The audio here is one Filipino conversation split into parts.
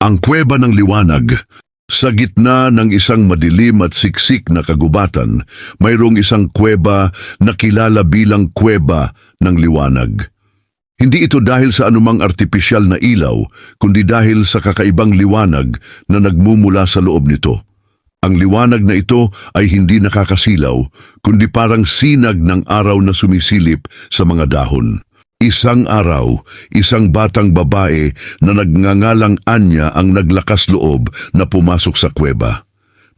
Ang Kuweba ng Liwanag. Sa gitna ng isang madilim at siksik na kagubatan, mayroong isang kuweba na kilala bilang Kuweba ng Liwanag. Hindi ito dahil sa anumang artipisyal na ilaw, kundi dahil sa kakaibang liwanag na nagmumula sa loob nito. Ang liwanag na ito ay hindi nakakasilaw, kundi parang sinag ng araw na sumisilip sa mga dahon. Isang araw, isang batang babae na nagngangalang Anya ang naglakas loob na pumasok sa kuweba.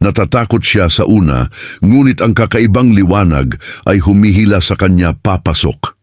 Natatakot siya sa una, ngunit ang kakaibang liwanag ay humihila sa kanya papasok.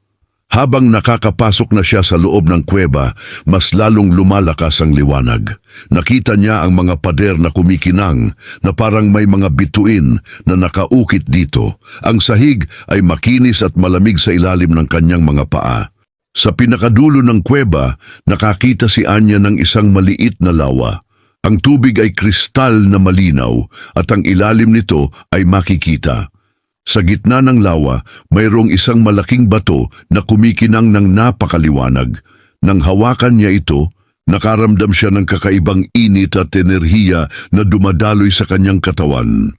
Habang nakakapasok na siya sa loob ng kuweba, mas lalong lumalakas ang liwanag. Nakita niya ang mga pader na kumikinang na parang may mga bituin na nakaukit dito. Ang sahig ay makinis at malamig sa ilalim ng kanyang mga paa. Sa pinakadulo ng kuweba, nakakita si Anya ng isang maliit na lawa. Ang tubig ay kristal na malinaw at ang ilalim nito ay makikita. Sa gitna ng lawa, mayroong isang malaking bato na kumikinang ng napakaliwanag. Nang hawakan niya ito, nakaramdam siya ng kakaibang init at enerhiya na dumadaloy sa kanyang katawan.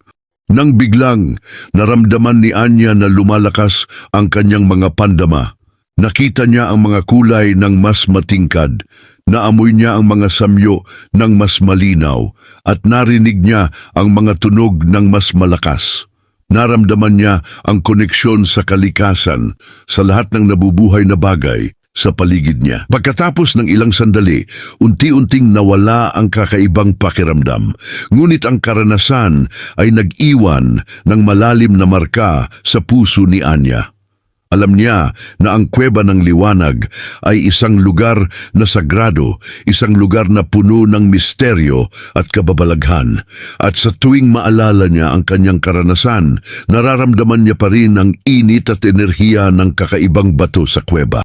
Nang biglang, naramdaman ni Anya na lumalakas ang kanyang mga pandama. Nakita niya ang mga kulay ng mas matingkad, naamoy niya ang mga samyo ng mas malinaw, at narinig niya ang mga tunog ng mas malakas. Naramdaman niya ang koneksyon sa kalikasan, sa lahat ng nabubuhay na bagay sa paligid niya. Pagkatapos ng ilang sandali, unti-unting nawala ang kakaibang pakiramdam. Ngunit ang karanasan ay nag-iwan ng malalim na marka sa puso ni Anya. Alam niya na ang Kuweba ng Liwanag ay isang lugar na sagrado, isang lugar na puno ng misteryo at kababalaghan. At sa tuwing maalala niya ang kanyang karanasan, nararamdaman niya pa rin ang init at enerhiya ng kakaibang bato sa kuweba.